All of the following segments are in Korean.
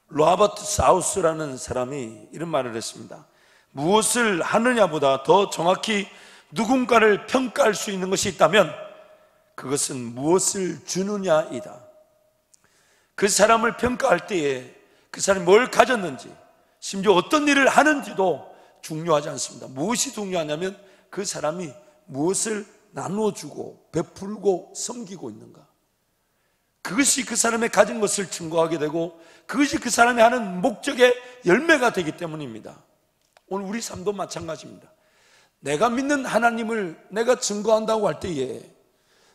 로버트 사우스라는 사람이 이런 말을 했습니다. 무엇을 하느냐보다 더 정확히 누군가를 평가할 수 있는 것이 있다면 그것은 무엇을 주느냐이다. 그 사람을 평가할 때에 그 사람이 뭘 가졌는지, 심지어 어떤 일을 하는지도 중요하지 않습니다. 무엇이 중요하냐면 그 사람이 무엇을 나누어주고 베풀고 섬기고 있는가, 그것이 그 사람의 가진 것을 증거하게 되고 그것이 그 사람이 하는 목적의 열매가 되기 때문입니다. 오늘 우리 삶도 마찬가지입니다. 내가 믿는 하나님을 내가 증거한다고 할 때에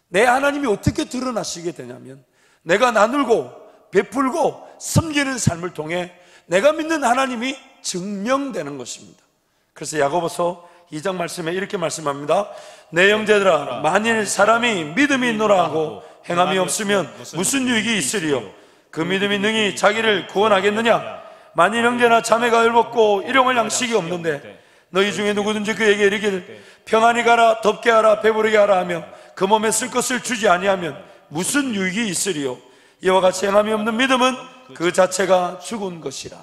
내 하나님이 어떻게 드러나시게 되냐면 내가 나누고 베풀고 섬기는 삶을 통해 내가 믿는 하나님이 증명되는 것입니다. 그래서 야고보서 2장 말씀에 이렇게 말씀합니다. 내 형제들아, 만일 사람이 믿음이 있노라 하고 행함이 없으면 무슨 유익이 있으리요? 그 믿음이 능히 자기를 구원하겠느냐? 만일 형제나 자매가 열벗고 일용할 양식이 없는데 너희 중에 누구든지 그에게 이르기를 평안히 가라, 덥게 하라, 배부르게 하라 하며 그 몸에 쓸 것을 주지 아니하면 무슨 유익이 있으리요? 이와 같이 행함이 없는 믿음은 그 자체가 죽은 것이라.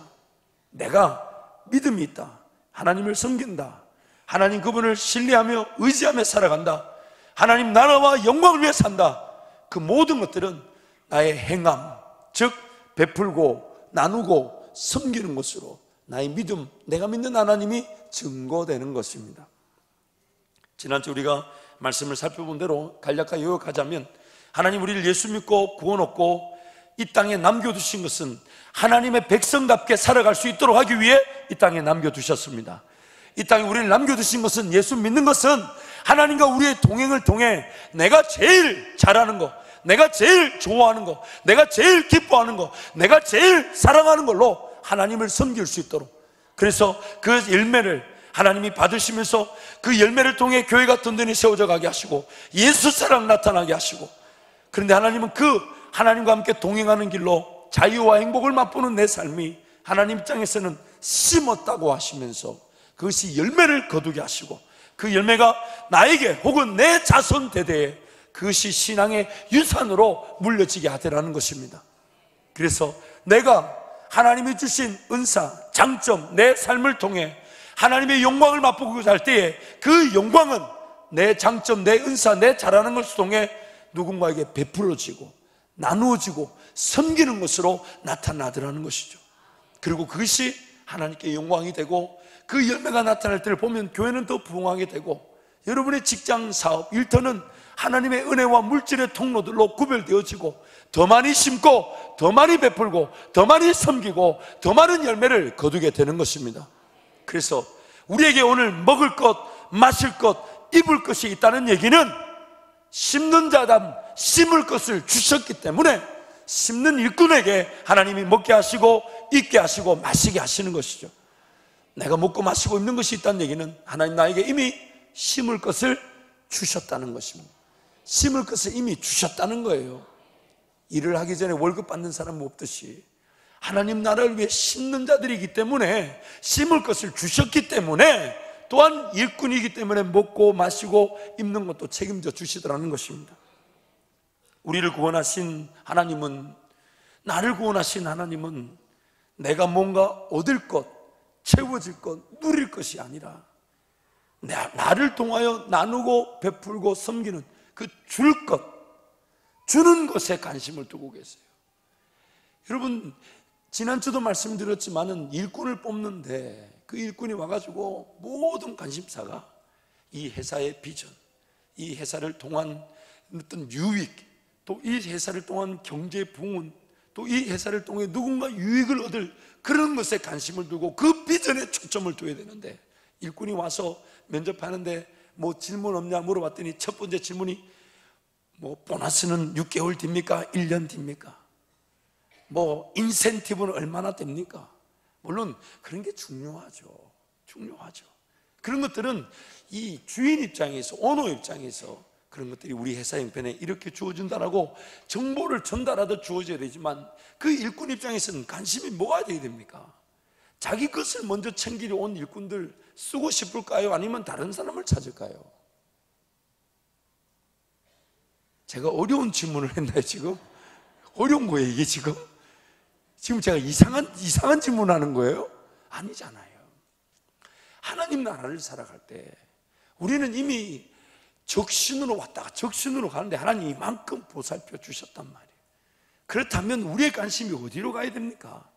내가 믿음이 있다, 하나님을 섬긴다, 하나님 그분을 신뢰하며 의지하며 살아간다, 하나님 나라와 영광을 위해 산다, 그 모든 것들은 나의 행함, 즉 베풀고 나누고 섬기는 것으로 나의 믿음, 내가 믿는 하나님이 증거되는 것입니다. 지난주 우리가 말씀을 살펴본 대로 간략하게 요약하자면 하나님 우리를 예수 믿고 구원 얻고 이 땅에 남겨두신 것은 하나님의 백성답게 살아갈 수 있도록 하기 위해 이 땅에 남겨두셨습니다. 이 땅에 우리를 남겨두신 것은, 예수 믿는 것은 하나님과 우리의 동행을 통해 내가 제일 잘하는 거, 내가 제일 좋아하는 거, 내가 제일 기뻐하는 거, 내가 제일 사랑하는 걸로 하나님을 섬길 수 있도록, 그래서 그 열매를 하나님이 받으시면서 그 열매를 통해 교회가 든든히 세워져 가게 하시고 예수 사랑 나타나게 하시고, 그런데 하나님은 그 하나님과 함께 동행하는 길로 자유와 행복을 맛보는 내 삶이 하나님 입장에서는 심었다고 하시면서 그것이 열매를 거두게 하시고 그 열매가 나에게 혹은 내 자손 대대에 그것이 신앙의 유산으로 물려지게 하더라는 것입니다. 그래서 내가 하나님이 주신 은사, 장점, 내 삶을 통해 하나님의 영광을 맛보고자 할 때에 그 영광은 내 장점, 내 은사, 내 잘하는 것을 통해 누군가에게 베풀어지고 나누어지고 섬기는 것으로 나타나더라는 것이죠. 그리고 그것이 하나님께 영광이 되고 그 열매가 나타날 때를 보면 교회는 더 부흥하게 되고 여러분의 직장, 사업, 일터는 하나님의 은혜와 물질의 통로들로 구별되어지고 더 많이 심고 더 많이 베풀고 더 많이 섬기고 더 많은 열매를 거두게 되는 것입니다. 그래서 우리에게 오늘 먹을 것, 마실 것, 입을 것이 있다는 얘기는 심는 자담 심을 것을 주셨기 때문에 심는 일꾼에게 하나님이 먹게 하시고 입게 하시고 마시게 하시는 것이죠. 내가 먹고 마시고 입는 것이 있다는 얘기는 하나님 나에게 이미 심을 것을 주셨다는 것입니다. 심을 것을 이미 주셨다는 거예요. 일을 하기 전에 월급 받는 사람은 없듯이 하나님 나라를 위해 심는 자들이기 때문에 심을 것을 주셨기 때문에 또한 일꾼이기 때문에 먹고 마시고 입는 것도 책임져 주시더라는 것입니다. 우리를 구원하신 하나님은, 나를 구원하신 하나님은 내가 뭔가 얻을 것, 채워질 것, 누릴 것이 아니라 나를 통하여 나누고 베풀고 섬기는 그 줄 것, 주는 것에 관심을 두고 계세요. 여러분, 지난주도 말씀드렸지만은 일꾼을 뽑는데 그 일꾼이 와가지고 모든 관심사가 이 회사의 비전, 이 회사를 통한 어떤 유익, 또 이 회사를 통한 경제 부흥, 또 이 회사를 통해 누군가 유익을 얻을 그런 것에 관심을 두고 그 비전에 초점을 둬야 되는데, 일꾼이 와서 면접하는데 뭐 질문 없냐 물어봤더니 첫 번째 질문이 뭐 보너스는 6개월 뒤입니까? 1년 뒤입니까? 뭐 인센티브는 얼마나 됩니까? 물론 그런 게 중요하죠. 그런 것들은 이 주인 입장에서, 오너 입장에서 그런 것들이 우리 회사 형편에 이렇게 주어진다라고 정보를 전달하듯 주어져야 되지만 그 일꾼 입장에서는 관심이 뭐가 돼야 됩니까? 자기 것을 먼저 챙기려 온 일꾼들 쓰고 싶을까요? 아니면 다른 사람을 찾을까요? 제가 어려운 질문을 했나요 지금? 어려운 거예요 이게 지금? 지금 제가 이상한 질문하는 거예요? 아니잖아요. 하나님 나라를 살아갈 때 우리는 이미 적신으로 왔다가 적신으로 가는데 하나님이 이만큼 보살펴 주셨단 말이에요. 그렇다면 우리의 관심이 어디로 가야 됩니까?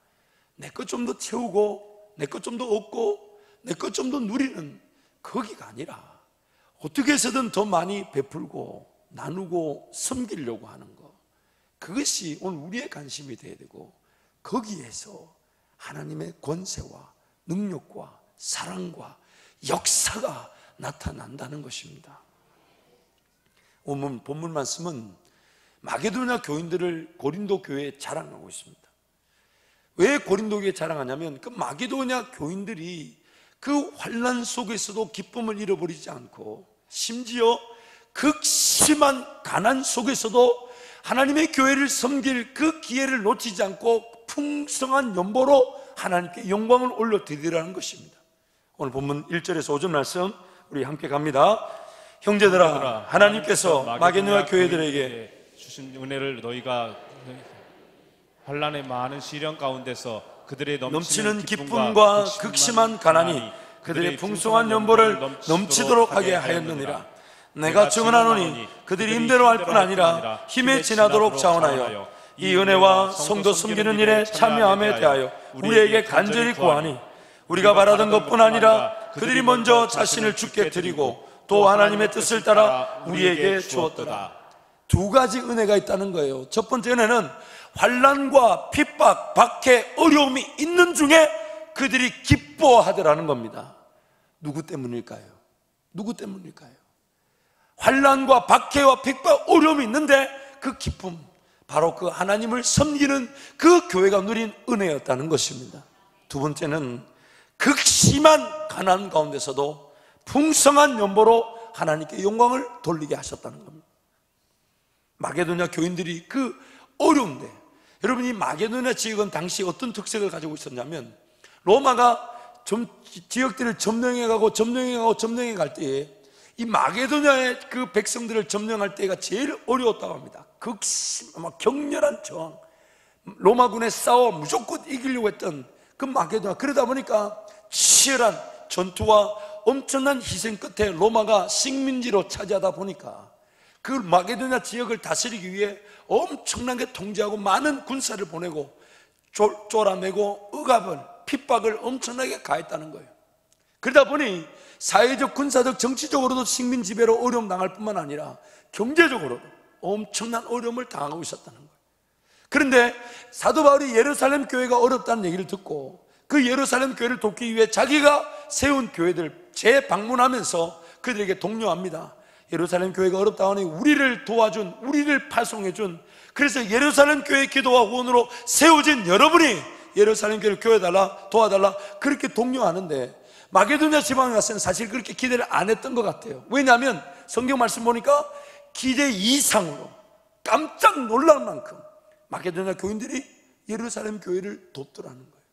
내 것 좀 더 채우고 내 것 좀 더 얻고 내 것 좀 더 누리는 거기가 아니라 어떻게 해서든 더 많이 베풀고 나누고 섬기려고 하는 것, 그것이 오늘 우리의 관심이 되어야 되고, 거기에서 하나님의 권세와 능력과 사랑과 역사가 나타난다는 것입니다. 오늘 본문 말씀은 마게도냐 교인들을 고린도 교회에 자랑하고 있습니다. 왜 고린도 교회에 자랑하냐면 그 마게도냐 교인들이 그 환난 속에서도 기쁨을 잃어버리지 않고 심지어 극심한 가난 속에서도 하나님의 교회를 섬길 그 기회를 놓치지 않고 풍성한 연보로 하나님께 영광을 올려드리라는 것입니다. 오늘 본문 1절에서 5절 말씀 우리 함께 갑니다. 형제들아, 하나님께서 마게도냐 교회들에게 주신 은혜를 너희가 환난의 많은 시련 가운데서 그들의 넘치는 기쁨과 극심한 가난이 그들의 풍성한 연보를 넘치도록 하게 하였느니라. 내가 증언하노니 그들이 임대로할 뿐 아니라 힘에 지나도록 자원하여 이 은혜와 성도 섬기는 일에 참여함에 대하여 우리에게 간절히 구하니, 우리가 바라던 것뿐 아니라 그들이 먼저 자신을 주께 드리고 또 하나님의 뜻을 따라 우리에게 주었더라. 두 가지 은혜가 있다는 거예요. 첫 번째 은혜는 환난과 핍박, 박해, 어려움이 있는 중에 그들이 기뻐하더라는 겁니다. 누구 때문일까요? 누구 때문일까요? 환난과 박해와 핍박, 어려움이 있는데 그 기쁨, 바로 그 하나님을 섬기는 그 교회가 누린 은혜였다는 것입니다. 두 번째는 극심한 가난 가운데서도 풍성한 연보로 하나님께 영광을 돌리게 하셨다는 겁니다. 마게도냐 교인들이 그 어려운데, 여러분 이 마게도냐 지역은 당시 어떤 특색을 가지고 있었냐면, 로마가 지역들을 점령해 갈 때에 이 마게도냐의 그 백성들을 점령할 때가 제일 어려웠다고 합니다. 격렬한 저항, 로마군에 싸워 무조건 이기려고 했던 그 마게도냐, 그러다 보니까 치열한 전투와 엄청난 희생 끝에 로마가 식민지로 차지하다 보니까 그 마게도냐 지역을 다스리기 위해 엄청나게 통제하고 많은 군사를 보내고 쫄아내고 억압을, 핍박을 엄청나게 가했다는 거예요. 그러다 보니 사회적, 군사적, 정치적으로도 식민 지배로 어려움 당할 뿐만 아니라 경제적으로도 엄청난 어려움을 당하고 있었다는 거예요. 그런데 사도 바울이 예루살렘 교회가 어렵다는 얘기를 듣고 그 예루살렘 교회를 돕기 위해 자기가 세운 교회들 재방문하면서 그들에게 독려합니다. 예루살렘 교회가 어렵다 하니 우리를 도와준, 우리를 파송해준, 그래서 예루살렘 교회 기도와 후원으로 세워진 여러분이 예루살렘 교회를 도와달라 그렇게 독려하는데, 마게도냐 지방에 갔을 때는 사실 그렇게 기대를 안 했던 것 같아요. 왜냐하면 성경 말씀 보니까 기대 이상으로 깜짝 놀랄 만큼 마게도냐 교인들이 예루살렘 교회를 돕더라는 거예요.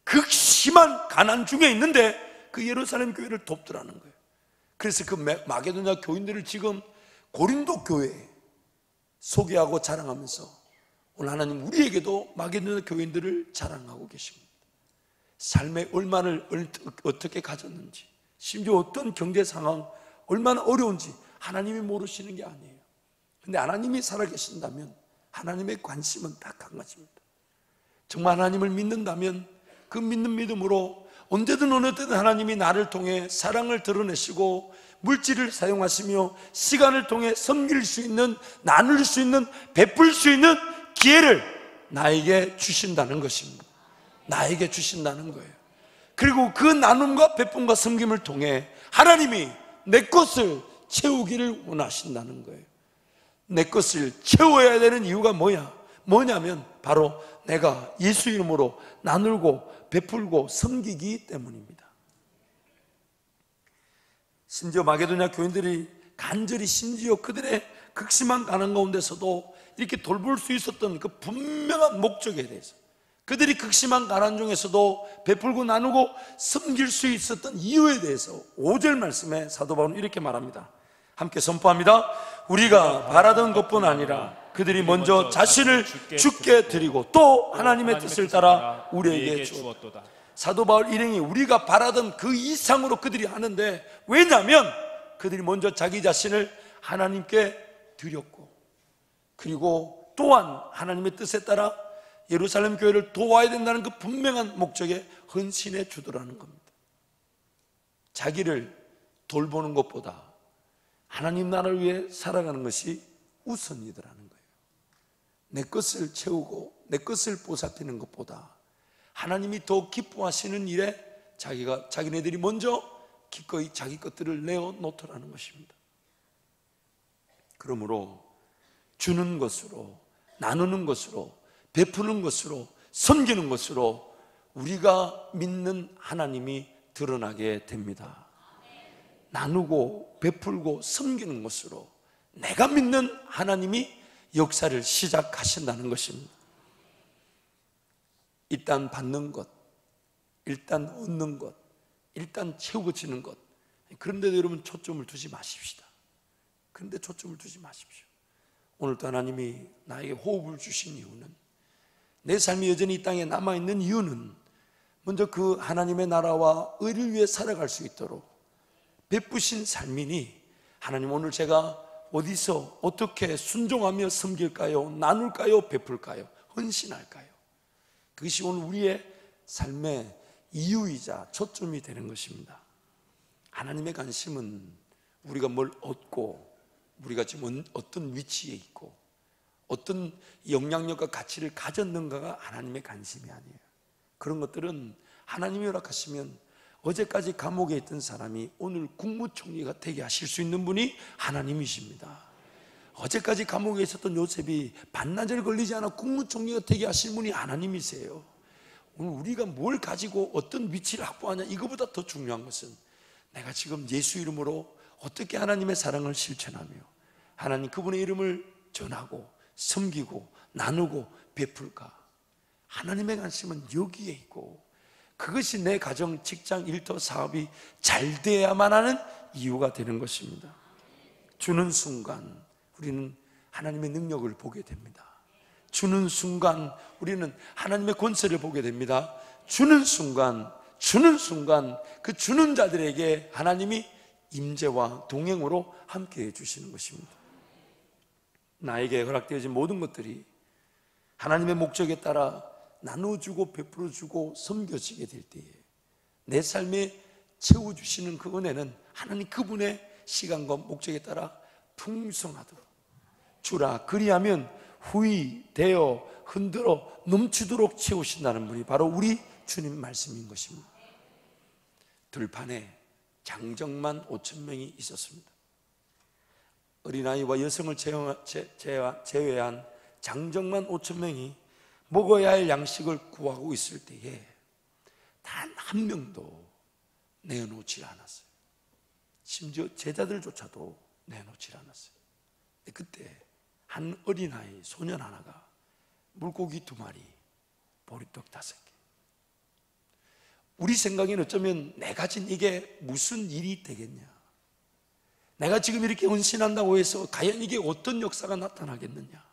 극심한 가난 중에 있는데 그 예루살렘 교회를 돕더라는 거예요. 그래서 그 마게도냐 교인들을 지금 고린도 교회에 소개하고 자랑하면서 오늘 하나님 우리에게도 마게도냐 교인들을 자랑하고 계십니다. 삶의 얼마를 어떻게 가졌는지, 심지어 어떤 경제 상황, 얼마나 어려운지 하나님이 모르시는 게 아니에요. 근데 하나님이 살아계신다면 하나님의 관심은 딱 한 가지입니다. 정말 하나님을 믿는다면 그 믿는 믿음으로 언제든 어느 때든 하나님이 나를 통해 사랑을 드러내시고 물질을 사용하시며 시간을 통해 섬길 수 있는, 나눌 수 있는, 베풀 수 있는 기회를 나에게 주신다는 것입니다. 나에게 주신다는 거예요. 그리고 그 나눔과 베품과 섬김을 통해 하나님이 내 것을 채우기를 원하신다는 거예요. 내 것을 채워야 되는 이유가 뭐냐면 바로 내가 예수 이름으로 나누고 베풀고 섬기기 때문입니다. 심지어 마게도냐 교인들이 간절히, 심지어 그들의 극심한 가난 가운데서도 이렇게 돌볼 수 있었던 그 분명한 목적에 대해서, 그들이 극심한 가난 중에서도 베풀고 나누고 섬길 수 있었던 이유에 대해서 5절 말씀에 사도 바울은 이렇게 말합니다. 함께 선포합니다. 우리가 바라던 것뿐 아니라 그들이 먼저 자신을 죽게 드리고 또 하나님의 뜻을 따라 우리에게 주었도다. 사도 바울 일행이 우리가 바라던 그 이상으로 그들이 하는데, 왜냐하면 그들이 먼저 자기 자신을 하나님께 드렸고, 그리고 또한 하나님의 뜻에 따라 예루살렘 교회를 도와야 된다는 그 분명한 목적에 헌신해 주더라는 겁니다. 자기를 돌보는 것보다 하나님 나라를 위해 살아가는 것이 우선이더라는 거예요. 내 것을 채우고 내 것을 보살피는 것보다 하나님이 더 기뻐하시는 일에 자기네들이 먼저 기꺼이 자기 것들을 내어 놓더라는 것입니다. 그러므로 주는 것으로, 나누는 것으로, 베푸는 것으로, 섬기는 것으로 우리가 믿는 하나님이 드러나게 됩니다. 나누고 베풀고 섬기는 것으로 내가 믿는 하나님이 역사를 시작하신다는 것입니다. 일단 받는 것, 일단 얻는 것, 일단 채워지는 것, 그런데도 여러분 초점을 두지 마십시다. 그런데 초점을 두지 마십시오. 오늘도 하나님이 나에게 호흡을 주신 이유는, 내 삶이 여전히 이 땅에 남아있는 이유는 먼저 그 하나님의 나라와 의를 위해 살아갈 수 있도록 베푸신 삶이니, 하나님 오늘 제가 어디서 어떻게 순종하며 섬길까요? 나눌까요? 베풀까요? 헌신할까요? 그것이 오늘 우리의 삶의 이유이자 초점이 되는 것입니다. 하나님의 관심은 우리가 뭘 얻고, 우리가 지금 어떤 위치에 있고 어떤 영향력과 가치를 가졌는가가 하나님의 관심이 아니에요. 그런 것들은 하나님이 허락하시면 어제까지 감옥에 있던 사람이 오늘 국무총리가 되게 하실 수 있는 분이 하나님이십니다. 어제까지 감옥에 있었던 요셉이 반나절 걸리지 않아 국무총리가 되게 하신 분이 하나님이세요. 오늘 우리가 뭘 가지고 어떤 위치를 확보하냐, 이거보다 더 중요한 것은 내가 지금 예수 이름으로 어떻게 하나님의 사랑을 실천하며 하나님 그분의 이름을 전하고 섬기고 나누고 베풀까. 하나님의 관심은 여기에 있고, 그것이 내 가정, 직장, 일터, 사업이 잘 돼야만 하는 이유가 되는 것입니다. 주는 순간 우리는 하나님의 능력을 보게 됩니다. 주는 순간 우리는 하나님의 권세를 보게 됩니다. 주는 순간 그 주는 자들에게 하나님이 임재와 동행으로 함께해 주시는 것입니다. 나에게 허락되어진 모든 것들이 하나님의 목적에 따라 나눠주고 베풀어주고 섬겨지게 될 때에 내 삶에 채워주시는 그 은혜는 하나님 그분의 시간과 목적에 따라 풍성하도록 주라, 그리하면 후히 되어 흔들어 넘치도록 채우신다는 분이 바로 우리 주님 말씀인 것입니다. 들판에 장정만 5천 명이 있었습니다. 어린아이와 여성을 제외한 장정만 5천 명이 먹어야 할 양식을 구하고 있을 때에 단 한 명도 내어놓지 않았어요. 심지어 제자들조차도 내놓지 않았어요. 그때 한 어린아이, 소년 하나가 물고기 2마리, 보리떡 5개. 우리 생각에는 어쩌면 내 가진 이게 무슨 일이 되겠냐, 내가 지금 이렇게 헌신한다고 해서 과연 이게 어떤 역사가 나타나겠느냐,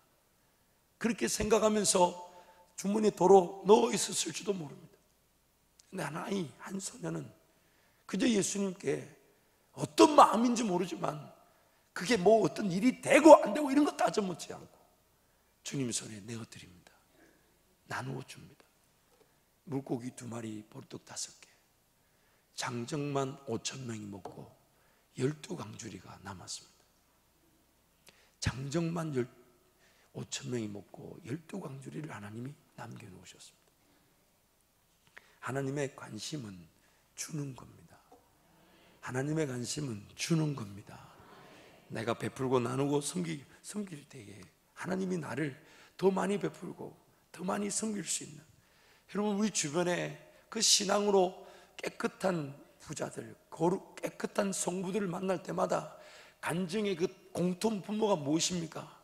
그렇게 생각하면서 주머니에 도로 넣어 있었을지도 모릅니다. 근데 한 소년은 그저 예수님께 어떤 마음인지 모르지만 그게 뭐 어떤 일이 되고 안 되고 이런 거 따져 묻지 않고 주님 손에 내어드립니다. 나누어 줍니다. 물고기 2마리, 보리떡 5개. 장정만 5천 명이 먹고 12강주리가 남았습니다. 장정만 5천 명이 먹고 12강주리를 하나님이 남겨놓으셨습니다. 하나님의 관심은 주는 겁니다. 하나님의 관심은 주는 겁니다. 내가 베풀고 나누고 섬길 때에 하나님이 나를 더 많이 베풀고 더 많이 섬길 수 있는, 여러분 우리 주변에 그 신앙으로 깨끗한 부자들, 깨끗한 성부들을 만날 때마다 간증의 그 공통 분모가 무엇입니까?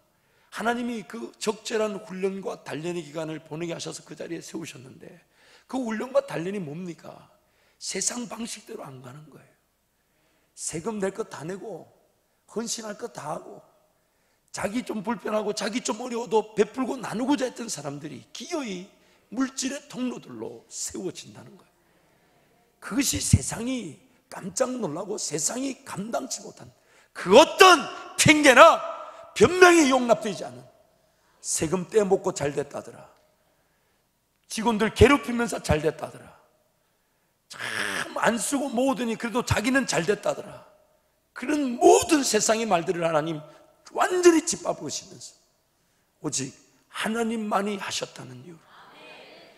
하나님이 그 적절한 훈련과 단련의 기간을 보내게 하셔서 그 자리에 세우셨는데, 그 훈련과 단련이 뭡니까? 세상 방식대로 안 가는 거예요. 세금 낼 것 다 내고 헌신할 것 다 하고 자기 좀 불편하고 자기 좀 어려워도 베풀고 나누고자 했던 사람들이 기어이 물질의 통로들로 세워진다는 거예요. 그것이 세상이 깜짝 놀라고 세상이 감당치 못한 그 어떤 핑계나 변명이 용납되지 않은, 세금 떼먹고 잘 됐다더라, 직원들 괴롭히면서 잘 됐다더라, 참 안 쓰고 모으더니 그래도 자기는 잘 됐다더라, 그런 모든 세상의 말들을 하나님 완전히 짓밟으시면서 오직 하나님만이 하셨다는 이유로,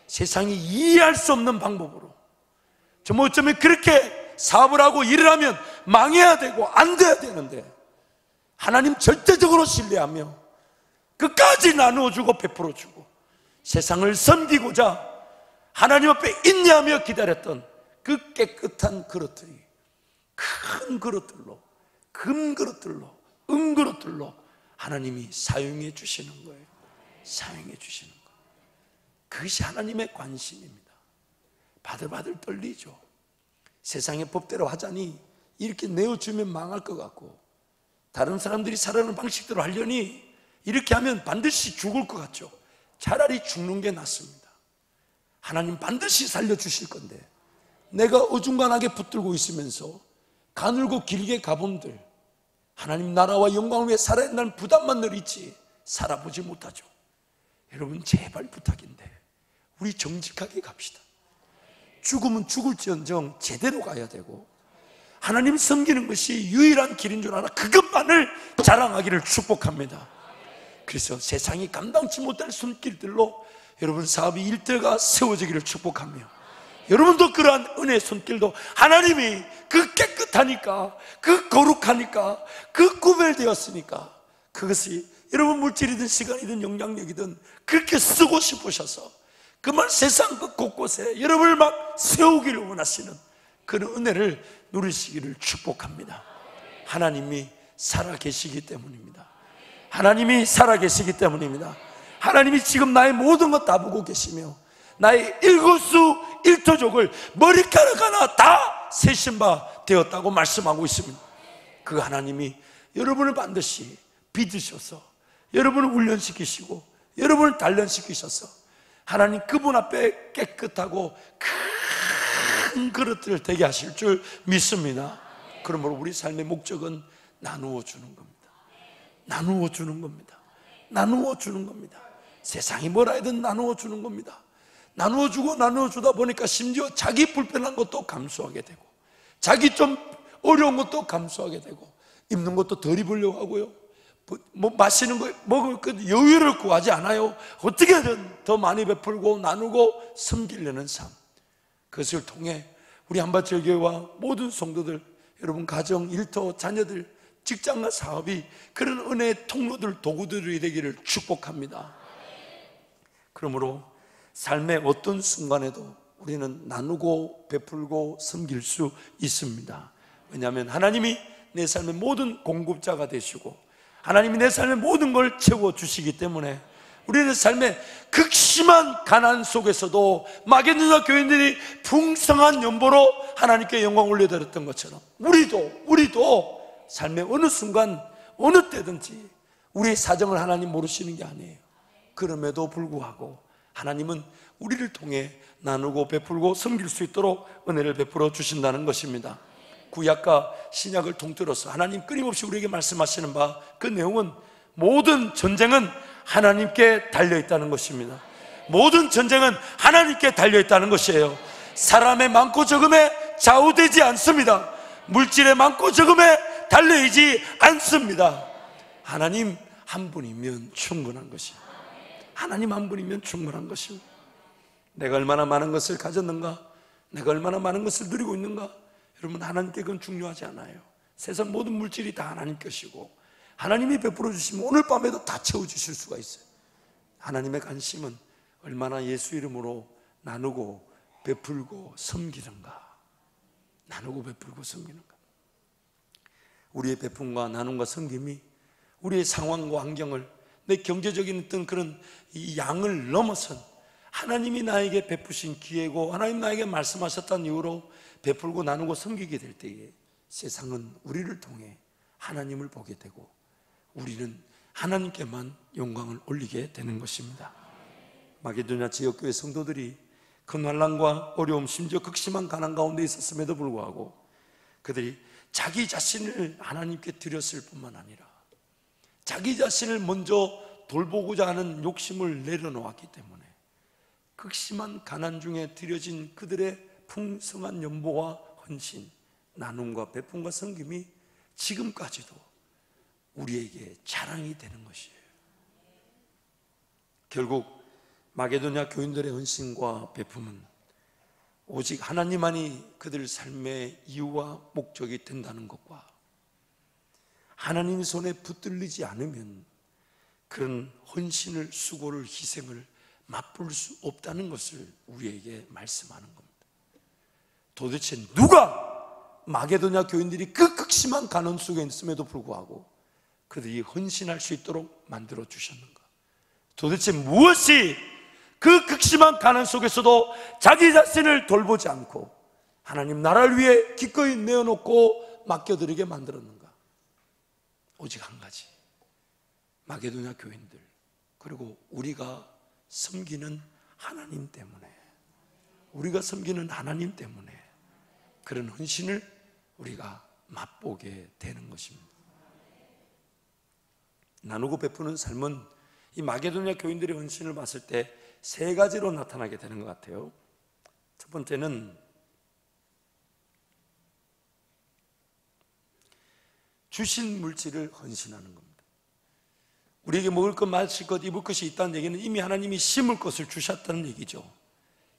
세상이 이해할 수 없는 방법으로, 정말 어쩌면 그렇게 사업을 하고 일을 하면 망해야 되고 안 돼야 되는데 하나님 절대적으로 신뢰하며 끝까지 나누어주고 베풀어주고 세상을 섬기고자 하나님 앞에 인내하며 기다렸던 그 깨끗한 그릇들이 큰 그릇들로, 금 그릇들로, 은 그릇들로 하나님이 사용해 주시는 거예요. 사용해 주시는 거. 그것이 하나님의 관심입니다. 바들바들 떨리죠. 세상의 법대로 하자니 이렇게 내어주면 망할 것 같고, 다른 사람들이 살아가는 방식대로 하려니 이렇게 하면 반드시 죽을 것 같죠. 차라리 죽는 게 낫습니다. 하나님 반드시 살려주실 건데 내가 어중간하게 붙들고 있으면서 가늘고 길게 가본들 하나님 나라와 영광을 위해 살아야 한다는 부담만 늘 있지 살아보지 못하죠. 여러분 제발 부탁인데 우리 정직하게 갑시다. 죽으면 죽을지언정 제대로 가야 되고 하나님 섬기는 것이 유일한 길인 줄 알아 그것만을 자랑하기를 축복합니다. 그래서 세상이 감당치 못할 손길들로 여러분 사업이 일대가 세워지기를 축복하며, 여러분도 그러한 은혜의 손길도 하나님이 그 깨끗하니까, 그 거룩하니까, 그 구별되었으니까 그것이 여러분 물질이든 시간이든 영향력이든 그렇게 쓰고 싶으셔서 그만 세상 그 곳곳에 여러분을 막 세우기를 원하시는 그런 은혜를 누리시기를 축복합니다. 하나님이 살아계시기 때문입니다. 하나님이 살아계시기 때문입니다. 하나님이 지금 나의 모든 것 다 보고 계시며 나의 일거수일투족을 머리카락 하나 다 세신 바 되었다고 말씀하고 있습니다. 그 하나님이 여러분을 반드시 믿으셔서 여러분을 훈련시키시고 여러분을 단련시키셔서 하나님 그분 앞에 깨끗하고 큰 그릇들을 되게 하실 줄 믿습니다. 그러므로 우리 삶의 목적은 나누어 주는 겁니다. 나누어 주는 겁니다. 나누어 주는 겁니다. 세상이 뭐라 하든 나누어 주는 겁니다. 나누어 주고 나누어 주다 보니까 심지어 자기 불편한 것도 감수하게 되고 자기 좀 어려운 것도 감수하게 되고 입는 것도 덜 입으려고 하고요, 뭐 마시는 거 먹을 것 여유를 구하지 않아요. 어떻게든 더 많이 베풀고 나누고 섬기려는 삶, 그것을 통해 우리 한밭절교회와 모든 성도들, 여러분 가정, 일터, 자녀들, 직장과 사업이 그런 은혜의 통로들, 도구들이 되기를 축복합니다. 그러므로 삶의 어떤 순간에도 우리는 나누고 베풀고 섬길 수 있습니다. 왜냐하면 하나님이 내 삶의 모든 공급자가 되시고 하나님이 내 삶의 모든 걸 채워주시기 때문에 우리는 삶의 극심한 가난 속에서도 마게도냐 교인들이 풍성한 연보로 하나님께 영광 올려드렸던 것처럼 우리도 삶의 어느 순간 어느 때든지 우리의 사정을 하나님 모르시는 게 아니에요. 그럼에도 불구하고 하나님은 우리를 통해 나누고 베풀고 섬길 수 있도록 은혜를 베풀어 주신다는 것입니다. 구약과 신약을 통틀어서 하나님 끊임없이 우리에게 말씀하시는 바 그 내용은 모든 전쟁은 하나님께 달려있다는 것입니다. 모든 전쟁은 하나님께 달려있다는 것이에요. 사람의 많고 적음에 좌우되지 않습니다. 물질의 많고 적음에 달려있지 않습니다. 하나님 한 분이면 충분한 것입니다. 하나님 한 분이면 충분한 것입니다. 내가 얼마나 많은 것을 가졌는가, 내가 얼마나 많은 것을 누리고 있는가, 여러분 하나님께 그건 중요하지 않아요. 세상 모든 물질이 다 하나님 것이고 하나님이 베풀어 주시면 오늘 밤에도 다 채워주실 수가 있어요. 하나님의 관심은 얼마나 예수 이름으로 나누고 베풀고 섬기는가, 나누고 베풀고 섬기는가. 우리의 베품과 나눔과 섬김이 우리의 상황과 환경을, 내 경제적인 어떤 그런 이 양을 넘어선 하나님이 나에게 베푸신 기회고 하나님 나에게 말씀하셨다는 이유로 베풀고 나누고 섬기게 될 때에 세상은 우리를 통해 하나님을 보게 되고 우리는 하나님께만 영광을 올리게 되는 것입니다. 마게도냐 지역교회 성도들이 큰 환난과 어려움, 심지어 극심한 가난 가운데 있었음에도 불구하고 그들이 자기 자신을 하나님께 드렸을 뿐만 아니라 자기 자신을 먼저 돌보고자 하는 욕심을 내려놓았기 때문에 극심한 가난 중에 드려진 그들의 풍성한 연보와 헌신, 나눔과 베품과 섬김이 지금까지도 우리에게 자랑이 되는 것이에요. 결국 마게도냐 교인들의 헌신과 베품은 오직 하나님만이 그들 삶의 이유와 목적이 된다는 것과 하나님의 손에 붙들리지 않으면 그런 헌신을, 수고를, 희생을 맛볼 수 없다는 것을 우리에게 말씀하는 겁니다. 도대체 누가 마게도냐 교인들이 그 극심한 가난 속에 있음에도 불구하고 그들이 헌신할 수 있도록 만들어 주셨는가? 도대체 무엇이 그 극심한 가난 속에서도 자기 자신을 돌보지 않고 하나님 나라를 위해 기꺼이 내어놓고 맡겨드리게 만들었는가? 오직 한 가지, 마게도냐 교인들 그리고 우리가 섬기는 하나님 때문에, 우리가 섬기는 하나님 때문에 그런 헌신을 우리가 맛보게 되는 것입니다. 나누고 베푸는 삶은 이 마게도냐 교인들의 헌신을 봤을 때 세 가지로 나타나게 되는 것 같아요. 첫 번째는 주신 물질을 헌신하는 겁니다. 우리에게 먹을 것, 마실 것, 입을 것이 있다는 얘기는 이미 하나님이 심을 것을 주셨다는 얘기죠.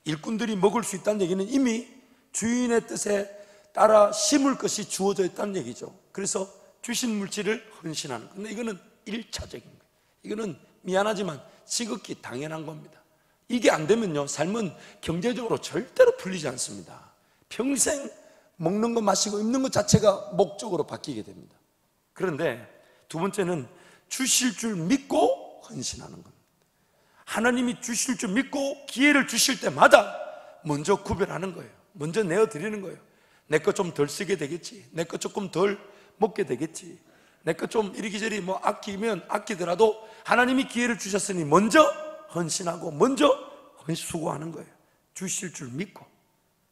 일꾼들이 먹을 수 있다는 얘기는 이미 주인의 뜻에 따라 심을 것이 주어져 있다는 얘기죠. 그래서 주신 물질을 헌신하는 거예요. 근데 이거는 1차적인 거예요. 이거는 미안하지만 지극히 당연한 겁니다. 이게 안 되면요, 삶은 경제적으로 절대로 풀리지 않습니다. 평생 먹는 것, 마시고 입는 것 자체가 목적으로 바뀌게 됩니다. 그런데 두 번째는 주실 줄 믿고 헌신하는 겁니다. 하나님이 주실 줄 믿고 기회를 주실 때마다 먼저 구별하는 거예요. 먼저 내어드리는 거예요. 내 거 좀 덜 쓰게 되겠지, 내 거 조금 덜 먹게 되겠지, 내 거 좀 이리저리 아끼면 아끼더라도 하나님이 기회를 주셨으니 먼저 헌신하고 먼저 수고하는 거예요. 주실 줄 믿고.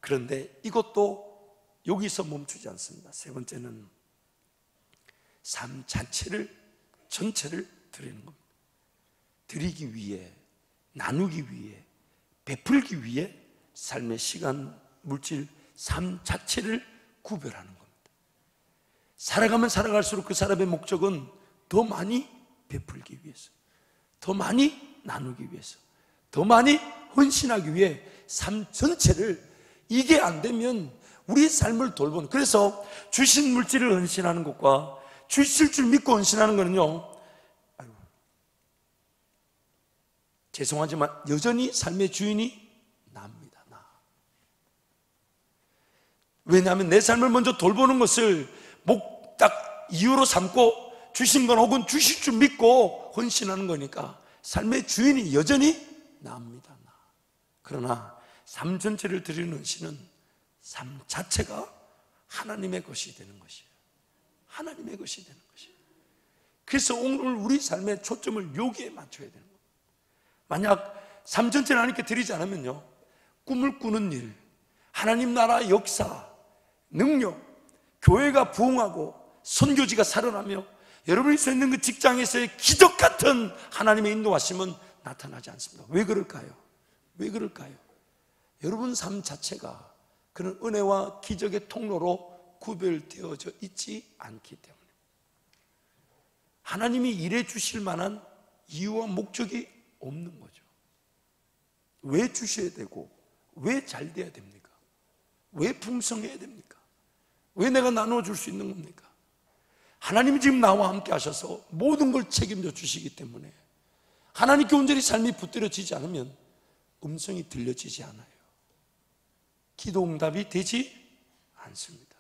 그런데 이것도 여기서 멈추지 않습니다. 세 번째는 삶 자체를, 전체를 드리는 겁니다. 드리기 위해, 나누기 위해, 베풀기 위해 삶의 시간, 물질, 삶 자체를 구별하는 겁니다. 살아가면 살아갈수록 그 사람의 목적은 더 많이 베풀기 위해서, 더 많이 나누기 위해서, 더 많이 헌신하기 위해 삶 전체를, 이게 안 되면 우리 삶을 돌보는, 그래서 주신 물질을 헌신하는 것과 주실 줄 믿고 헌신하는 거는요, 죄송하지만 여전히 삶의 주인이 나입니다. 나. 왜냐하면 내 삶을 먼저 돌보는 것을 딱 이유로 삼고 주신 건 혹은 주실 줄 믿고 헌신하는 거니까 삶의 주인이 여전히 나입니다. 나. 그러나 삶 전체를 드리는 헌신은 삶 자체가 하나님의 것이 되는 것이에요. 하나님의 것이 되는 것이에요. 그래서 오늘 우리 삶의 초점을 여기에 맞춰야 되는 거예요. 만약 삶 전체를 하나님께 드리지 않으면요, 꿈을 꾸는 일, 하나님 나라 역사, 능력, 교회가 부흥하고 선교지가 살아나며 여러분이 서 있는 그 직장에서의 기적 같은 하나님의 인도하심은 나타나지 않습니다. 왜 그럴까요? 왜 그럴까요? 여러분 삶 자체가 그런 은혜와 기적의 통로로 구별되어져 있지 않기 때문에, 하나님이 일해 주실 만한 이유와 목적이 없는 거죠. 왜 주셔야 되고, 왜 잘 돼야 됩니까? 왜 풍성해야 됩니까? 왜 내가 나누어 줄 수 있는 겁니까? 하나님이 지금 나와 함께 하셔서 모든 걸 책임져 주시기 때문에 하나님께 온전히 삶이 붙들어지지 않으면 음성이 들려지지 않아요. 기도 응답이 되지 않습니다.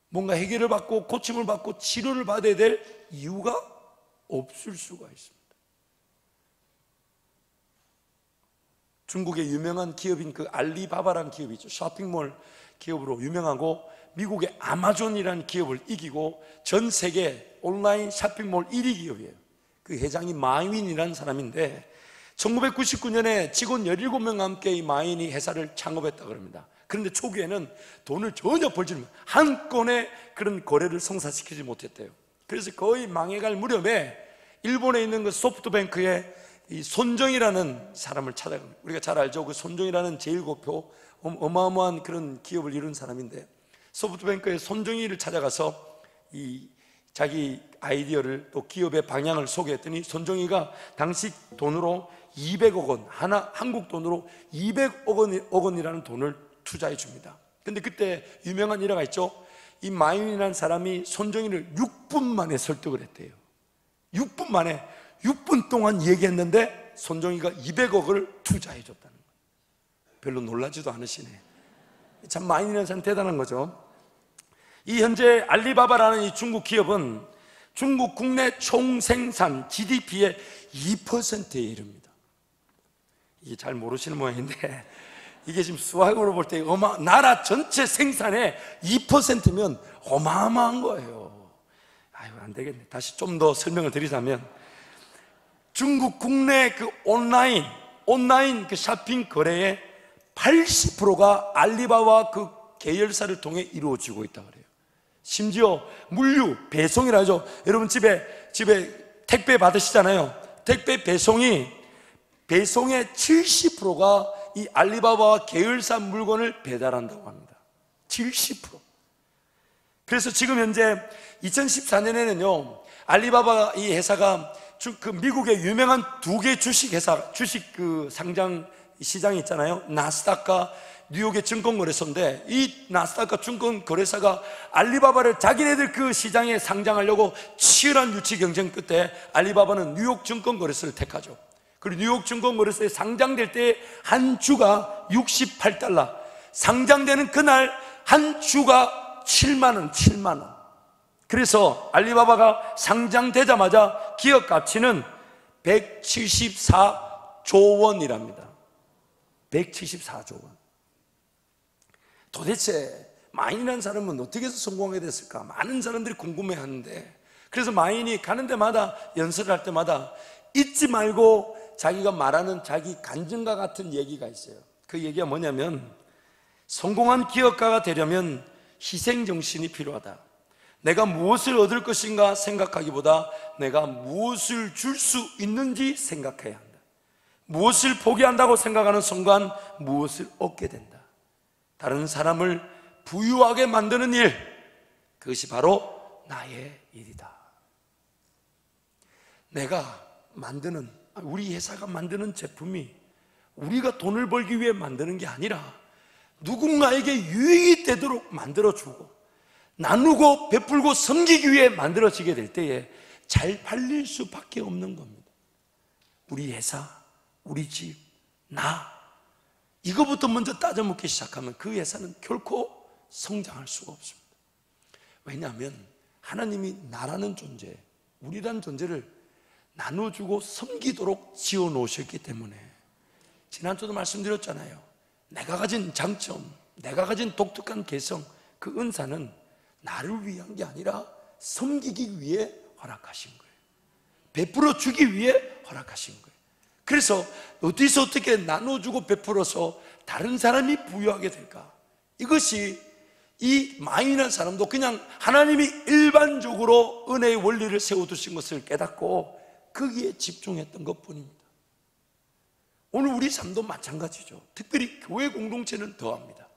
뭔가 해결을 받고 고침을 받고 치료를 받아야 될 이유가 없을 수가 있습니다. 중국의 유명한 기업인 그 알리바바라는 기업이죠. 쇼핑몰 기업으로 유명하고 미국의 아마존이라는 기업을 이기고 전 세계 온라인 쇼핑몰 1위 기업이에요. 그 회장이 마윈이라는 사람인데 1999년에 직원 17명과 함께 이 마윈이 회사를 창업했다 그럽니다. 그런데 초기에는 돈을 전혀 벌지 못했어요. 한 건의 그런 거래를 성사시키지 못했대요. 그래서 거의 망해갈 무렵에 일본에 있는 그 소프트뱅크의 이 손정이라는 사람을 찾아갑니다. 우리가 잘 알죠. 그 손정이라는 제1고표 어마어마한 그런 기업을 이룬 사람인데, 소프트뱅크의 손정이를 찾아가서 이 자기 아이디어를 또 기업의 방향을 소개했더니 손정이가 당시 돈으로 200억 원, 한국 돈으로 200억 원이라는 돈을 투자해 줍니다. 근데 그때 유명한 일화가 있죠. 이 마윈이라는 사람이 손정이를 6분 만에 설득을 했대요. 6분 만에 6분 동안 얘기했는데 손정이가 200억을 투자해 줬다는 거예요. 별로 놀라지도 않으시네. 참 마윈이라는 사람 대단한 거죠. 이 현재 알리바바라는 이 중국 기업은 중국 국내 총생산 GDP의 2%에 이릅니다. 이게 잘 모르시는 모양인데, 이게 지금 수학으로 볼 때 나라 전체 생산의 2%면 어마어마한 거예요. 아유, 안 되겠네. 다시 좀 더 설명을 드리자면, 중국 국내 그 온라인 그 쇼핑 거래의 80%가 알리바바 그 계열사를 통해 이루어지고 있다 그래요. 심지어 물류, 배송이라 하죠. 여러분 집에 택배 받으시잖아요. 택배 배송의 70%가 이 알리바바 계열사 물건을 배달한다고 합니다. 70%. 그래서 지금 현재 2014년에는요, 알리바바 이 회사가 그 미국의 유명한 두 개 주식 그 상장 시장이 있잖아요. 나스닥과 뉴욕의 증권거래소인데, 이 나스닥과 증권거래사가 알리바바를 자기네들 그 시장에 상장하려고 치열한 유치 경쟁 끝에 알리바바는 뉴욕 증권거래소를 택하죠. 그리고 뉴욕 증권거래소에 상장될 때 한 주가 $68, 상장되는 그날 한 주가 7만 원. 그래서 알리바바가 상장되자마자 기업 가치는 174조 원이랍니다. 174조 원. 도대체 마윈이라는 사람은 어떻게 해서 성공하게 됐을까? 많은 사람들이 궁금해하는데, 그래서 마윈이 가는 데마다, 연설을 할 때마다 잊지 말고 자기가 말하는 자기 간증과 같은 얘기가 있어요. 그 얘기가 뭐냐면, 성공한 기업가가 되려면 희생정신이 필요하다. 내가 무엇을 얻을 것인가 생각하기보다 내가 무엇을 줄 수 있는지 생각해야 한다. 무엇을 포기한다고 생각하는 순간 무엇을 얻게 된다. 다른 사람을 부유하게 만드는 일, 그것이 바로 나의 일이다. 내가 만드는, 우리 회사가 만드는 제품이 우리가 돈을 벌기 위해 만드는 게 아니라 누군가에게 유익이 되도록 만들어주고 나누고 베풀고 섬기기 위해 만들어지게 될 때에 잘 팔릴 수밖에 없는 겁니다. 우리 회사, 우리 집, 나, 이거부터 먼저 따져 묻기 시작하면 그 회사는 결코 성장할 수가 없습니다. 왜냐하면 하나님이 나라는 존재, 우리라는 존재를 나눠주고 섬기도록 지어 놓으셨기 때문에, 지난주도 말씀드렸잖아요. 내가 가진 장점, 내가 가진 독특한 개성, 그 은사는 나를 위한 게 아니라 섬기기 위해 허락하신 거예요. 베풀어 주기 위해 허락하신 거예요. 그래서 어디서 어떻게 나눠주고 베풀어서 다른 사람이 부유하게 될까? 이것이 이 마윈이라는 사람도 그냥 하나님이 일반적으로 은혜의 원리를 세워두신 것을 깨닫고 거기에 집중했던 것뿐입니다. 오늘 우리 삶도 마찬가지죠. 특별히 교회 공동체는 더합니다.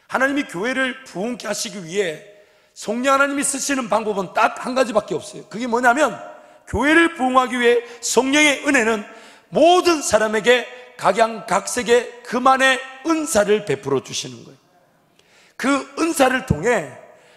하나님이 교회를 부흥케 하시기 위해 성령 하나님이 쓰시는 방법은 딱 한 가지밖에 없어요. 그게 뭐냐면, 교회를 부흥하기 위해 성령의 은혜는 모든 사람에게 각양각색의 그만의 은사를 베풀어 주시는 거예요. 그 은사를 통해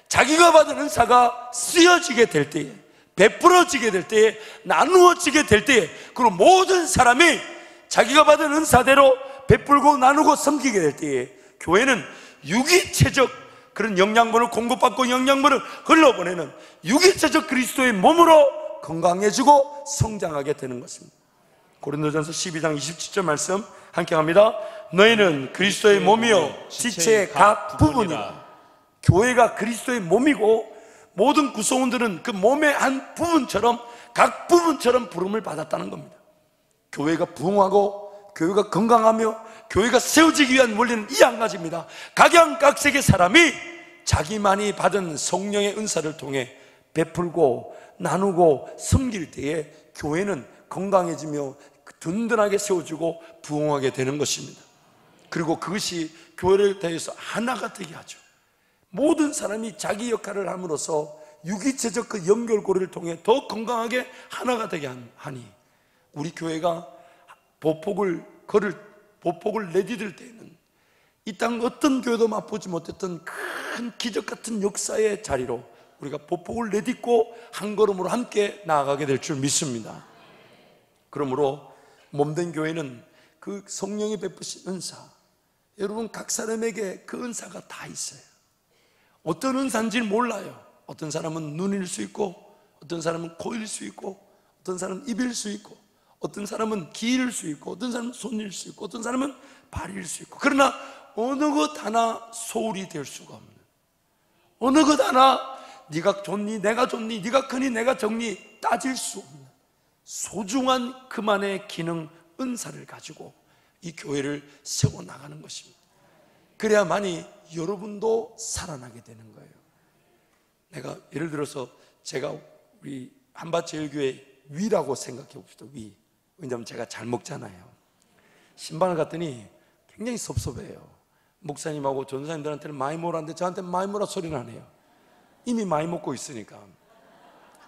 자기가 받은 은사가 쓰여지게 될 때에, 베풀어지게 될 때에, 나누어지게 될 때에, 그리고 모든 사람이 자기가 받은 은사대로 베풀고 나누고 섬기게 될 때에 교회는 유기체적 그런 영양분을 공급받고 영양분을 흘러보내는 유기체적 그리스도의 몸으로 건강해지고 성장하게 되는 것입니다. 고린도전서 12장 27절 말씀 함께 합니다. 너희는 그리스도의 몸이요 지체의 각 부분이라. 교회가 그리스도의 몸이고 모든 구성원들은 그 몸의 한 부분처럼, 각 부분처럼 부름을 받았다는 겁니다. 교회가 부흥하고 교회가 건강하며 교회가 세워지기 위한 원리는 이 한 가지입니다. 각양각색의 사람이 자기만이 받은 성령의 은사를 통해 베풀고 나누고 섬길 때에 교회는 건강해지며 든든하게 세워지고 부흥하게 되는 것입니다. 그리고 그것이 교회를 대해서 하나가 되게 하죠. 모든 사람이 자기 역할을 함으로써 유기체적 그 연결고리를 통해 더 건강하게 하나가 되게 하니, 우리 교회가 보폭을 내디딜 때에는 이 땅 어떤 교회도 맛보지 못했던 큰 기적 같은 역사의 자리로 우리가 보폭을 내딛고 한 걸음으로 함께 나아가게 될 줄 믿습니다. 그러므로 몸된 교회는 그 성령이 베푸신 은사, 여러분 각 사람에게 그 은사가 다 있어요. 어떤 은사인지는 몰라요. 어떤 사람은 눈일 수 있고, 어떤 사람은 코일 수 있고, 어떤 사람은 입일 수 있고, 어떤 사람은 귀일 수 있고, 어떤 사람은 손일 수 있고, 어떤 사람은 발일 수 있고, 그러나 어느 것 하나 소홀히 될 수가 없는, 어느 것 하나 네가 좋니 내가 좋니, 네가 크니 내가 적니 따질 수 없는 소중한 그만의 기능, 은사를 가지고 이 교회를 세워나가는 것입니다. 그래야만이 여러분도 살아나게 되는 거예요. 내가 예를 들어서 제가 우리 한밭제일교회 위라고 생각해 봅시다. 위. 왜냐하면 제가 잘 먹잖아요. 신방을 갔더니 굉장히 섭섭해요. 목사님하고 전사님들한테는 많이 먹으라는데 저한테 많이 먹으라 소리 나네요. 이미 많이 먹고 있으니까.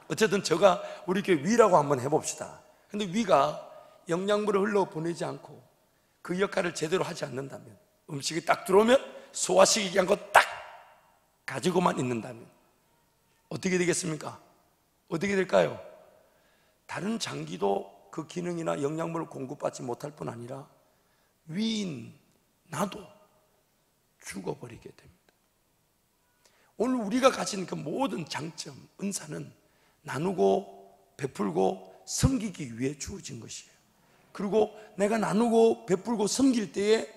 어쨌든 제가 우리 교회 위라고 한번 해봅시다. 근데 위가 영양분을 흘러보내지 않고 그 역할을 제대로 하지 않는다면, 음식이 딱 들어오면 소화시키지 않고 딱 가지고만 있는다면 어떻게 되겠습니까? 어떻게 될까요? 다른 장기도 그 기능이나 영양분을 공급받지 못할 뿐 아니라 위인 나도 죽어버리게 됩니다. 오늘 우리가 가진 그 모든 장점, 은사는 나누고 베풀고 섬기기 위해 주어진 것이에요. 그리고 내가 나누고 베풀고 섬길 때에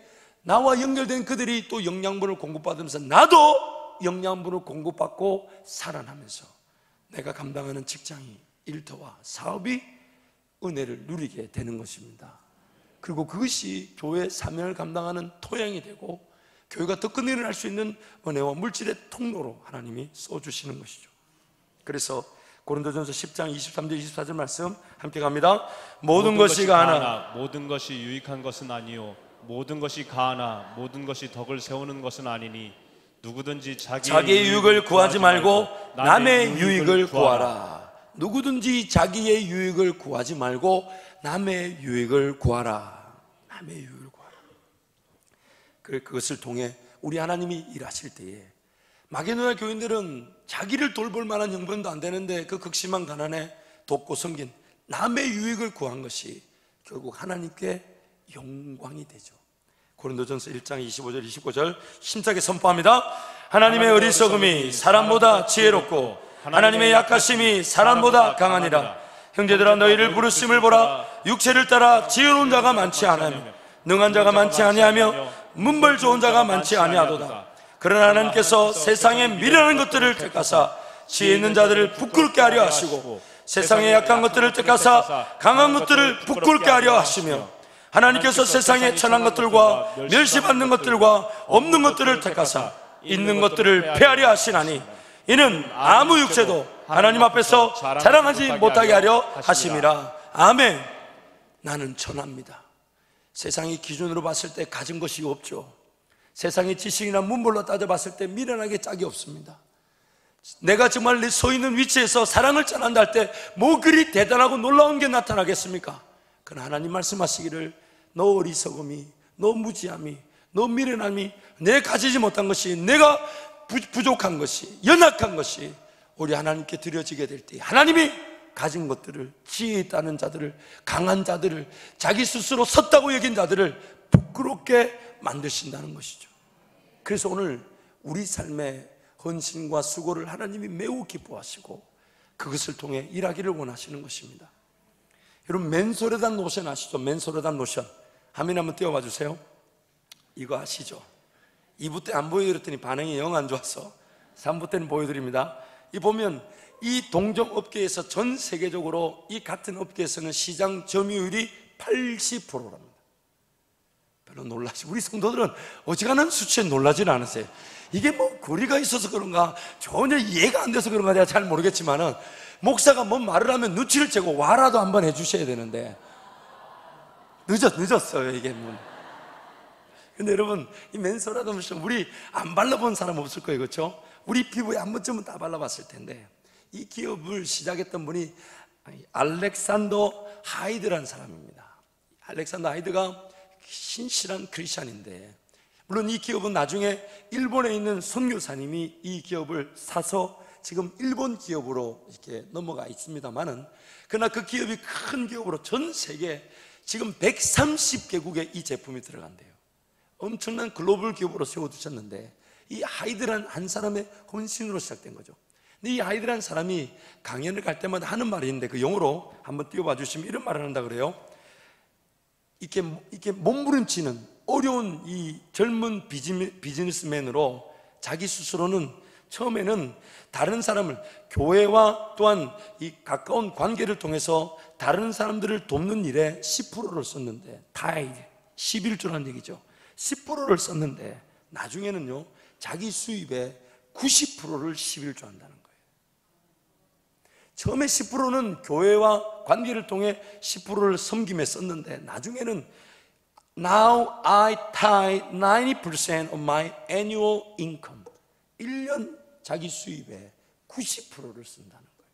나와 연결된 그들이 또 영양분을 공급받으면서 나도 영양분을 공급받고 살아나면서 내가 감당하는 직장이, 일터와 사업이 은혜를 누리게 되는 것입니다. 그리고 그것이 교회 사명을 감당하는 토양이 되고 교회가 더 큰 일을 할 수 있는 은혜와 물질의 통로로 하나님이 써주시는 것이죠. 그래서 고린도전서 10장 23절 24절 말씀 함께 갑니다. 모든 것이 가하나 모든 것이 유익한 것은 아니요 모든 것이 가하나 모든 것이 덕을 세우는 것은 아니니 누구든지 자기의 유익을 구하지 말고 남의 유익을 구하라. 누구든지 자기의 유익을 구하지 말고 남의 유익을 구하라. 남의 유익을 구하라. 그것을 통해 우리 하나님이 일하실 때에 마게도냐 교인들은 자기를 돌볼 만한 형편도 안 되는데 그 극심한 가난에 돕고 섬긴 남의 유익을 구한 것이 결국 하나님께 영광이 되죠. 고린도전서 1장 25절 29절 힘차게 선포합니다. 하나님의 어리석음이 사람보다 지혜롭고 하나님의 약하심이 사람보다 강하니라. 형제들아 너희를 부르심을 보라. 육체를 따라 지혜로운 자가 많지 않으며 능한 자가 많지 아니하며 문벌 좋은 자가 많지 아니하도다. 그러나 하나님께서 세상에 미련한 것들을 택하사 지혜 있는 자들을 부끄럽게 하려 하시고 세상에 약한 것들을 택하사 강한 것들을 부끄럽게 하려 하시며 하나님께서 세상에 천한 것들과 멸시받는 것들과 없는 것들을 택하사 있는 것들을 폐하려 하시나니 이는 아무 육체도 하나님 앞에서 자랑하지 못하게 하려 하심이라. 아멘. 나는 천합니다. 세상의 기준으로 봤을 때 가진 것이 없죠. 세상의 지식이나 문벌로 따져봤을 때 미련하게 짝이 없습니다. 내가 정말 내 서 있는 위치에서 사랑을 전한다 할 때 뭐 그리 대단하고 놀라운 게 나타나겠습니까? 그러나 하나님 말씀하시기를 너 어리석음이, 너 무지함이, 너 미련함이, 내 가지지 못한 것이, 내가 부족한 것이, 연약한 것이 우리 하나님께 드려지게 될 때 하나님이 가진 것들을, 지혜 있다는 자들을, 강한 자들을, 자기 스스로 섰다고 여긴 자들을 부끄럽게 만드신다는 것이죠. 그래서 오늘 우리 삶의 헌신과 수고를 하나님이 매우 기뻐하시고 그것을 통해 일하기를 원하시는 것입니다. 여러분 맨소레단 노션 아시죠? 맨소레단 노션 화면 한번 띄워봐 주세요. 이거 아시죠? 2부 때 안 보여드렸더니 반응이 영 안 좋았어. 3부 때는 보여드립니다. 이 보면 이 동종업계에서 전 세계적으로 이 같은 업계에서는 시장 점유율이 80%랍니다. 별로 놀라지, 우리 성도들은 어지간한 수치에 놀라지는 않으세요. 이게 뭐 거리가 있어서 그런가, 전혀 이해가 안 돼서 그런가 내가 잘 모르겠지만은, 목사가 뭔 말을 하면 눈치를 채고 와라도 한번 해주셔야 되는데 늦었어요 이게 뭐. 근데 여러분, 이 맨소라도 우리 안 발라본 사람 없을 거예요, 그렇죠? 우리 피부에 한 번쯤은 다 발라봤을 텐데, 이 기업을 시작했던 분이 알렉산더 하이드라는 사람입니다. 알렉산더 하이드가 신실한 크리스찬인데, 물론 이 기업은 나중에 일본에 있는 선교사님이 이 기업을 사서 지금 일본 기업으로 이렇게 넘어가 있습니다만은, 그러나 그 기업이 큰 기업으로 전 세계 지금 130개국에 이 제품이 들어간대요. 엄청난 글로벌 기업으로 세워두셨는데, 이 하이드란 한 사람의 헌신으로 시작된 거죠. 근데 이 하이드란 사람이 강연을 갈 때마다 하는 말이 있는데, 그 영어로 한번 띄워봐 주시면 이런 말을 한다 그래요. 이렇게 몸부림치는 어려운 이 젊은 비즈니스맨으로 자기 스스로는 처음에는 다른 사람을, 교회와 또한 이 가까운 관계를 통해서 다른 사람들을 돕는 일에 10%를 썼는데, 타이드 11조라는 얘기죠. 10%를 썼는데 나중에는요 자기 수입의 90%를 11조 한다는 거예요. 처음에 10%는 교회와 관계를 통해 10%를 섬김에 썼는데, 나중에는 Now I tie 90% of my annual income, 1년 자기 수입의 90%를 쓴다는 거예요.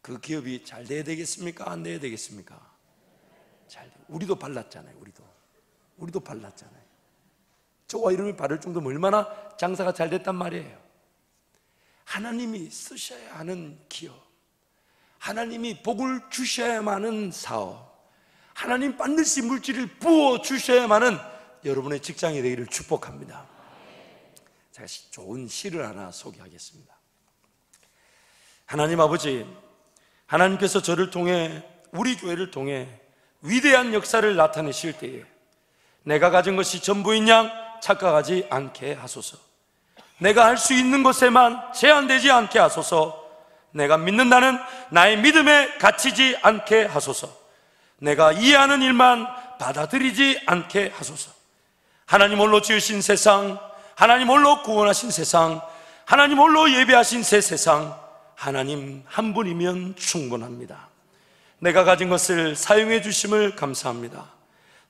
그 기업이 잘 돼야 되겠습니까? 안 돼야 되겠습니까? 잘 돼. 우리도 발랐잖아요. 우리도 발랐잖아요. 저와 이름을 바를 정도면 얼마나 장사가 잘 됐단 말이에요. 하나님이 쓰셔야 하는 기업, 하나님이 복을 주셔야만 하는 사업, 하나님 반드시 물질을 부어 주셔야만 하는 여러분의 직장이 되기를 축복합니다. 제가 좋은 시를 하나 소개하겠습니다. 하나님 아버지, 하나님께서 저를 통해, 우리 교회를 통해 위대한 역사를 나타내실 때에 내가 가진 것이 전부인 양 착각하지 않게 하소서. 내가 할 수 있는 것에만 제한되지 않게 하소서. 내가 믿는다는 나의 믿음에 갇히지 않게 하소서. 내가 이해하는 일만 받아들이지 않게 하소서. 하나님 홀로 지으신 세상, 하나님 홀로 구원하신 세상, 하나님 홀로 예배하신 새 세상, 하나님 한 분이면 충분합니다. 내가 가진 것을 사용해 주심을 감사합니다.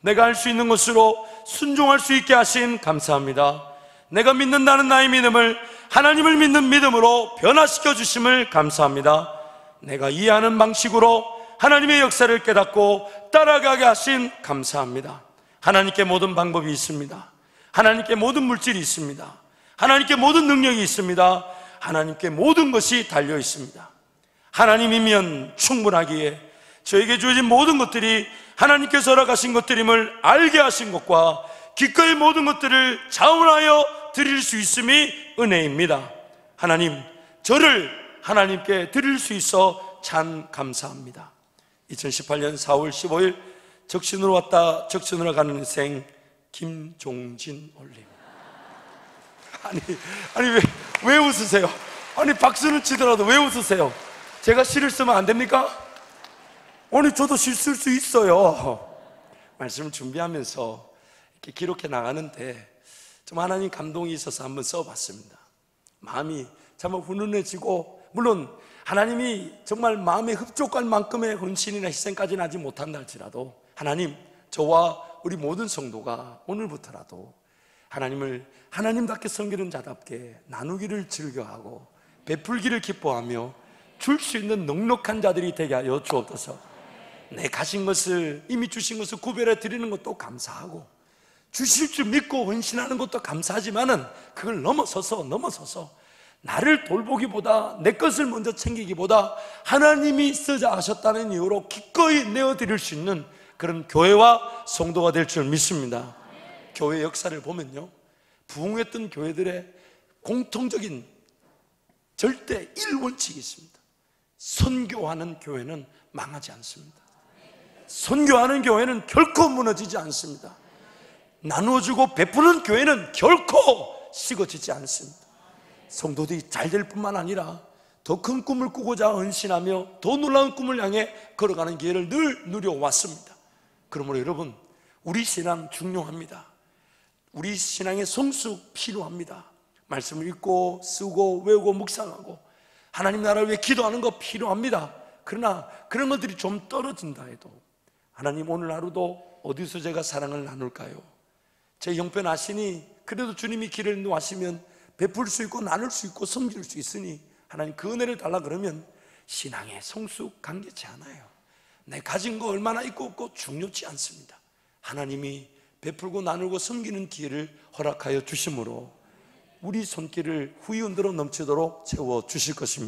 내가 할 수 있는 것으로 순종할 수 있게 하신 감사합니다. 내가 믿는다는 나의 믿음을 하나님을 믿는 믿음으로 변화시켜 주심을 감사합니다. 내가 이해하는 방식으로 하나님의 역사를 깨닫고 따라가게 하신 감사합니다. 하나님께 모든 방법이 있습니다. 하나님께 모든 물질이 있습니다. 하나님께 모든 능력이 있습니다. 하나님께 모든 것이 달려 있습니다. 하나님이면 충분하기에 저에게 주어진 모든 것들이 하나님께서 허락하신 것들임을 알게 하신 것과 기꺼이 모든 것들을 자원하여 드릴 수 있음이 은혜입니다. 하나님, 저를 하나님께 드릴 수 있어 참 감사합니다. 2018년 4월 15일 적신으로 왔다 적신으로 가는 인생 김종진 올림. 아니 왜 웃으세요? 아니 박수는 치더라도 왜 웃으세요? 제가 시를 쓰면 안 됩니까? 아니 저도 시 쓸 수 있어요. 말씀을 준비하면서 이렇게 기록해 나가는데 좀 하나님 감동이 있어서 한번 써봤습니다. 마음이 정말 훈훈해지고, 물론 하나님이 정말 마음에 흡족할 만큼의 헌신이나 희생까지는 하지 못한다 할지라도, 하나님, 저와 우리 모든 성도가 오늘부터라도 하나님을 하나님답게 섬기는 자답게 나누기를 즐겨하고 베풀기를 기뻐하며 줄 수 있는 넉넉한 자들이 되게 하여 주옵소서. 내 가진 것을, 이미 주신 것을 구별해 드리는 것도 감사하고, 주실 줄 믿고 헌신하는 것도 감사하지만은 그걸 넘어서서 나를 돌보기보다, 내 것을 먼저 챙기기보다 하나님이 쓰자 하셨다는 이유로 기꺼이 내어드릴 수 있는 그런 교회와 성도가 될 줄 믿습니다. 교회 역사를 보면요, 부흥했던 교회들의 공통적인 절대 1원칙이 있습니다. 선교하는 교회는 망하지 않습니다. 선교하는 교회는 결코 무너지지 않습니다. 나누어주고 베푸는 교회는 결코 식어지지 않습니다. 성도들이 잘 될 뿐만 아니라 더 큰 꿈을 꾸고자 헌신하며 더 놀라운 꿈을 향해 걸어가는 기회를 늘 누려왔습니다. 그러므로 여러분, 우리 신앙 중요합니다. 우리 신앙의 성숙 필요합니다. 말씀을 읽고 쓰고 외우고 묵상하고 하나님 나라를 위해 기도하는 거 필요합니다. 그러나 그런 것들이 좀 떨어진다 해도 하나님, 오늘 하루도 어디서 제가 사랑을 나눌까요? 제 형편 아시니 그래도 주님이 길을 놓으시면 베풀 수 있고 나눌 수 있고 섬길 수 있으니 하나님 그 은혜를 달라 그러면 신앙의 성숙 감개치 않아요. 내 가진 거 얼마나 있고 없고 중요치 않습니다. 하나님이 베풀고 나누고 섬기는 기회를 허락하여 주심으로 우리 손길을 후이 흔들어 넘치도록 채워 주실 것입니다.